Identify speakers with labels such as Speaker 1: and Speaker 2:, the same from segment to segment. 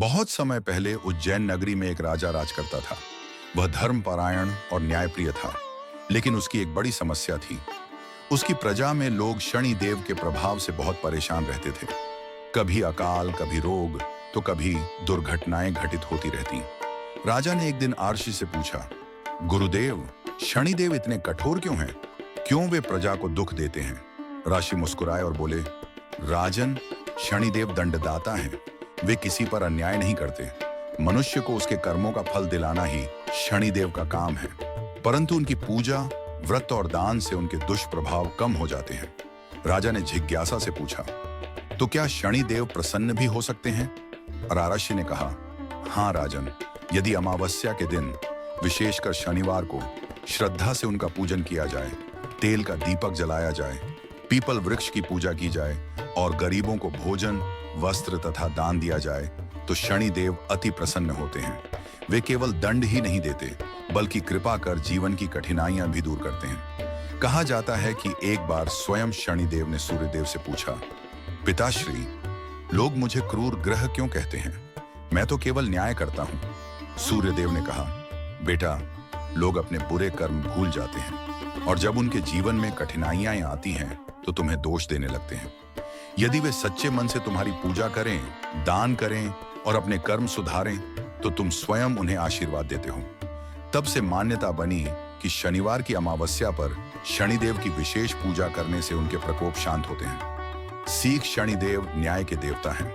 Speaker 1: बहुत समय पहले उज्जैन नगरी में एक राजा राज करता था। वह धर्मपरायण और न्यायप्रिय था, लेकिन उसकी एक बड़ी समस्या थी। उसकी प्रजा में लोग शनि देव के प्रभाव से बहुत परेशान रहते थे। कभी अकाल, कभी रोग, तो कभी दुर्घटनाएं घटित होती रहती। राजा ने एक दिन आर्षि से पूछा, गुरुदेव, शनिदेव इतने कठोर क्यों हैं? क्यों वे प्रजा को दुख देते हैं? ऋषि मुस्कुराए और बोले, राजन, शनिदेव दंडदाता हैं। वे किसी पर अन्याय नहीं करते। मनुष्य को उसके कर्मों का फल दिलाना ही शनिदेव का काम है। परंतु उनकी पूजा, व्रत और दान से उनके दुष्प्रभाव कम हो जाते हैं। राजा ने जिज्ञासा से पूछा, तो क्या शनिदेव प्रसन्न भी हो सकते हैं? ऋषि ने कहा, हाँ राजन, यदि अमावस्या के दिन, विशेषकर शनिवार को, श्रद्धा से उनका पूजन किया जाए, तेल का दीपक जलाया जाए, पीपल वृक्ष की पूजा की जाए और गरीबों को भोजन, वस्त्र तथा दान दिया जाए, तो शनिदेव अति प्रसन्न होते हैं। वे केवल दंड ही नहीं देते, बल्कि कृपा कर जीवन की कठिनाइयां भी दूर करते हैं। कहा जाता है कि एक बार स्वयं शनिदेव ने सूर्यदेव से पूछा, पिताश्री, लोग मुझे क्रूर ग्रह क्यों कहते हैं? मैं तो केवल न्याय करता हूं। सूर्यदेव ने कहा, बेटा, लोग अपने बुरे कर्म भूल जाते हैं और जब उनके जीवन में कठिनाइयां आती हैं तो तुम्हें दोष देने लगते हैं। यदि वे सच्चे मन से तुम्हारी पूजा करें, दान करें और अपने कर्म सुधारें, तो तुम स्वयं उन्हें आशीर्वाद देते हो। तब से मान्यता बनी कि शनिवार की अमावस्या पर शनिदेव की विशेष पूजा करने से उनके प्रकोप शांत होते हैं। सीख शनिदेव न्याय के देवता हैं।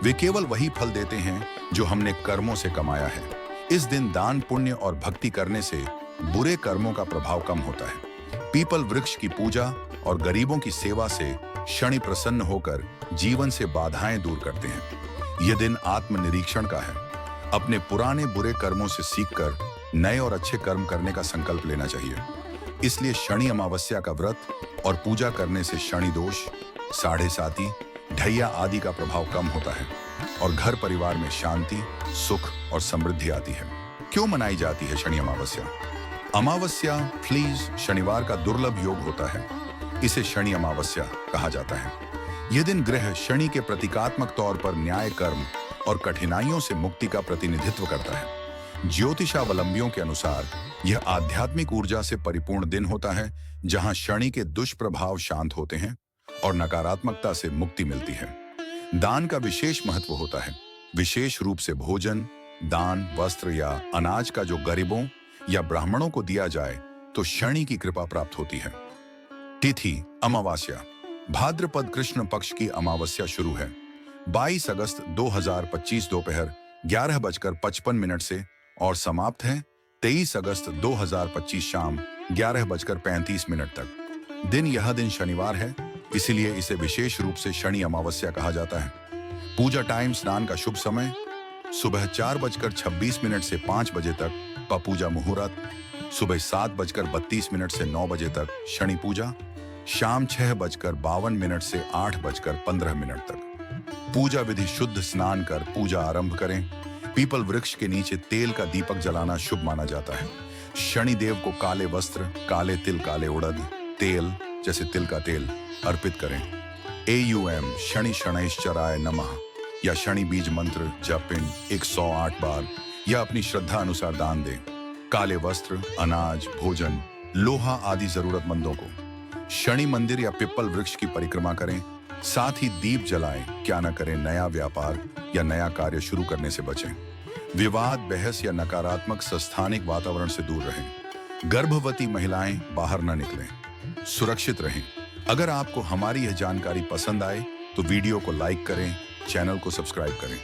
Speaker 1: वे केवल वही फल देते हैं जो हमने कर्मों से कमाया है। इस दिन दान, पुण्य और भक्ति करने से बुरे कर्मों का प्रभाव कम होता है। पीपल वृक्ष की पूजा और गरीबों की सेवा से शनि प्रसन्न होकर जीवन से बाधाएं दूर करते हैं। यह दिन आत्मनिरीक्षण का है। अपने पुराने बुरे कर्मों से सीखकर नए और अच्छे कर्म करने का संकल्प लेना चाहिए। इसलिए शनि अमावस्या का व्रत और पूजा करने से शनि दोष, साढ़े साती, ढैया आदि का प्रभाव कम होता है और घर परिवार में शांति, सुख और समृद्धि आती है। क्यों मनाई जाती है शनि अमावस्या? अमावस्या प्लीज शनिवार का दुर्लभ योग होता है। इसे शनि अमावस्या कहा जाता है। यह दिन ग्रह शनि के प्रतीकात्मक तौर पर न्याय, कर्म और कठिनाइयों से मुक्ति का प्रतिनिधित्व करता है। ज्योतिषावलंबियों के अनुसार यह आध्यात्मिक ऊर्जा से परिपूर्ण दिन होता है, जहां शनि के दुष्प्रभाव शांत होते हैं और नकारात्मकता से मुक्ति मिलती है। दान का विशेष महत्व होता है। विशेष रूप से भोजन, दान, वस्त्र या अनाज का जो गरीबों या ब्राह्मणों को दिया जाए तो शनि की कृपा प्राप्त होती है। तिथि अमावस्या। भाद्रपद कृष्ण पक्ष की अमावस्या शुरू है 22 अगस्त 2025 दोपहर 11:55 से और समाप्त है 23 अगस्त 2025 शाम 11:35 तक। यह दिन शनिवार है, इसीलिए इसे विशेष रूप से शनि अमावस्या कहा जाता है। पूजा टाइम, स्नान का शुभ समय सुबह 4:26 से 5 बजे तक पूजा मुहूर्त, सुबह 7:32 से 9 बजे तक शनि पूजा, शाम 6:52 से 8:15 तक। पूजा विधि शुद्ध स्नान कर पूजा आरंभ करें। पीपल वृक्ष के नीचे तेल का दीपक जलाना शुभ माना जाता है। शनि देव को काले वस्त्र, काले तिल, काले उड़द तेल जैसे तिल का तेल अर्पित करें। AUM शनि शनैश्चराय नमः या शनि बीज मंत्र जपिन 108 बार या अपनी श्रद्धा अनुसार दान दें। काले वस्त्र, अनाज, भोजन, लोहा आदि जरूरतमंदों को। शनि मंदिर या पिप्पल वृक्ष की परिक्रमा करें। साथ ही दीप जलाएं। क्या न करें, नया व्यापार या नया कार्य शुरू करने से बचें। विवाद, बहस या नकारात्मक संस्थानिक वातावरण से दूर रहें। गर्भवती महिलाएं बाहर न निकलें। सुरक्षित रहें। अगर आपको हमारी यह जानकारी पसंद आए तो वीडियो को लाइक करें, चैनल को सब्सक्राइब करें।